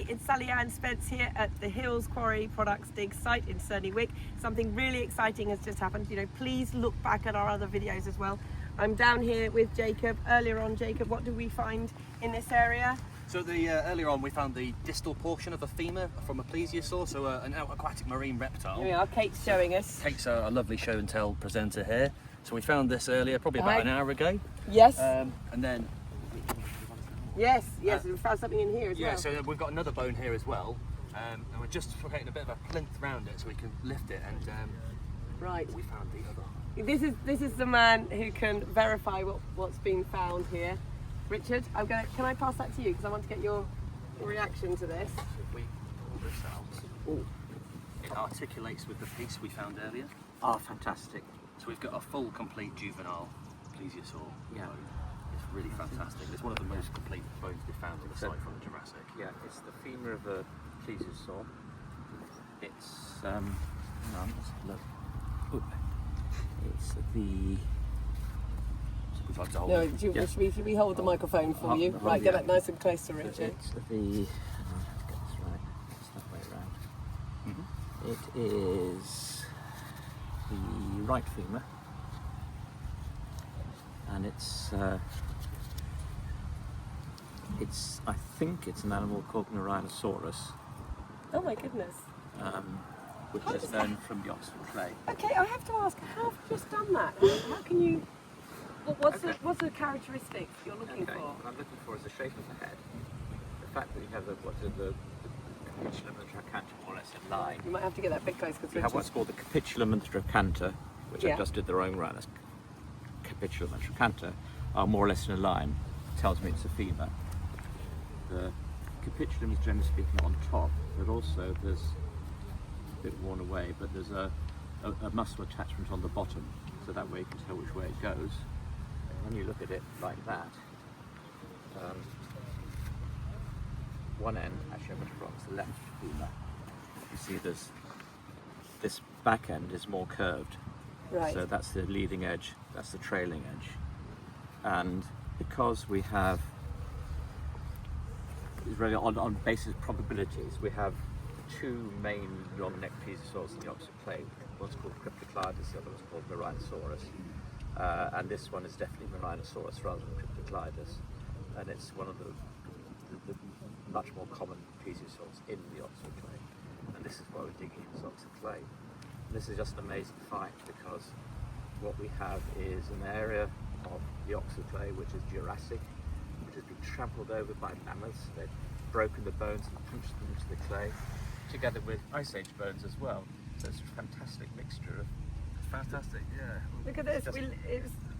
everybody, it's Sally Ann Spence here at the Hills Quarry Products dig site in Surney Wick. Something really exciting has just happened. You know, please look back at our other videos as well. I'm down here with Jacob. Earlier on, Jacob, what did we find in this area? So earlier on we found the distal portion of a femur from a plesiosaur, so an aquatic marine reptile. Here we are, Kate's showing us. Kate's a lovely show and tell presenter here. So we found this earlier, probably about an hour ago. Yes. And then... Yes, we found something in here as well. Yeah, so we've got another bone here as well. And we're just creating a bit of a plinth around it so we can lift it, and right. We found the other. This is the man who can verify what's been found here. Richard, can I pass that to you because I want to get your reaction to this. So if we pull this out, it articulates with the piece we found earlier. Oh, fantastic. So we've got a full, complete juvenile plesiosaur Yeah. bone. It's really fantastic. It's one of the most complete bones we found on the site from Jurassic. Yeah, it's the femur of a plesiosaur. It's hang on, let's look. Oop. It's the. We've had to hold No, it. should we hold the microphone for you? Right, get that nice and close to Richard. It's the. Hang on, let's get this right. It's that way around. It is the right femur, and it's. I think it's an animal called Rhinoceros, Oh my goodness. which is known from the Oxford clay. Okay, I have to ask, how have you just done that? How can you... What's the characteristics you're looking for? What I'm looking for is the shape of the head, the fact that you have the capitulum and the trochanter more or less in line. You might have to get that bit close because You have what's called the capitulum and the trochanter, which Yeah. I just did the wrong right. That's capitulum and trochanter are more or less in a line. Tells me it's a femur. The capitulum is generally speaking on top, but also there's a bit worn away, but there's a muscle attachment on the bottom, so that way you can tell which way it goes. And when you look at it like that, one end, actually I'm going to it's the left femur. You see this back end is more curved. Right. So that's the leading edge, that's the trailing edge. And because we have, really on basis of probabilities, we have two main long-neck plesiosaurs in the Oxford clay. One's called Cryptoclidus, the other one's called Rhinoceros. And this one is definitely Rhinoceros rather than Cryptoclidus. And it's one of the much more common plesiosaurs in the Oxford clay. And this is why we're digging in this Oxford clay. And this is just an amazing find because what we have is an area of the Oxford clay which is Jurassic, which has been trampled over by mammoths. They've broken the bones and punched them into the clay, together with Ice Age bones as well. So it's a fantastic mixture of... Fantastic, yeah. Look at this,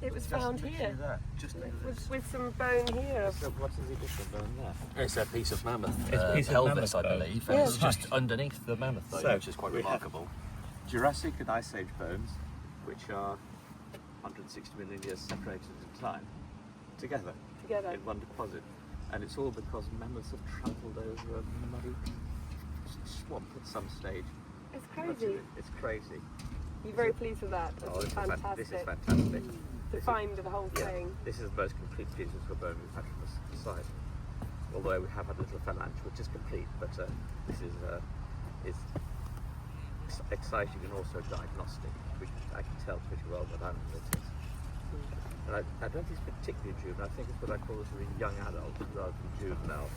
it was found here. Just With some bone here. So what is the additional bone there? It's a piece of mammoth. It's a piece of pelvis, mammoth I bone. believe. Yeah. It's just underneath the mammoth, though, So, which is quite we have- remarkable. Jurassic and Ice Age bones, which are 160 million years separated in time, together in one deposit. And it's all because mammoths have trampled over a muddy swamp at some stage. It's crazy. It's crazy. You're very pleased with that. Oh, That's fantastic. This is fantastic. To find the whole Yeah, thing. this is the most complete plesiosaur bone we've had from the site. Although we have had a little phalange, which is complete, but this is exciting and also diagnostic, which I can tell pretty well what animal it is. And I don't think it's particularly juvenile. I think it's what I call a sort of young adult rather than juvenile.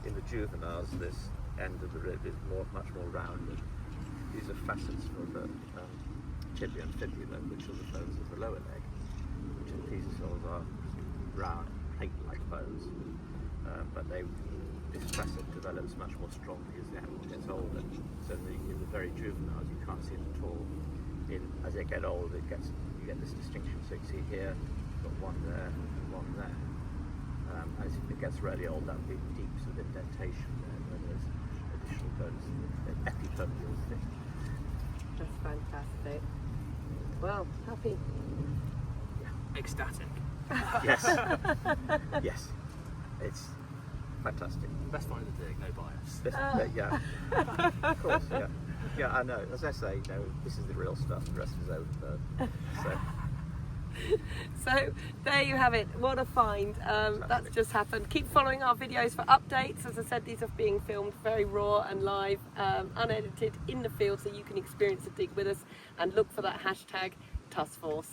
In the juveniles, this end of the rib is much more rounded. These are facets from the tibia and fibula, which are the bones of the lower leg, which in plesiosaurs are round, plate-like bones. But this facet develops much more strongly as the animal gets older. So in the very juveniles, you can't see it at all. As they get older, you get this distinction. So you see here, you've got one there and one there. As it gets really old, that will be deep sort of indentation there, where there's additional bones, epipermeal thick. That's fantastic. Well, happy. Ecstatic. Yes. Yes. It's fantastic. Best find of the dig, no bias. Yeah. Of course, yeah. Yeah, I know. As I say, this is the real stuff. The rest is overblown. So. So there you have it. What a find. That's just happened. Keep following our videos for updates. As I said, these are being filmed very raw and live, unedited in the field, so you can experience the dig with us and look for that hashtag Tusk Force.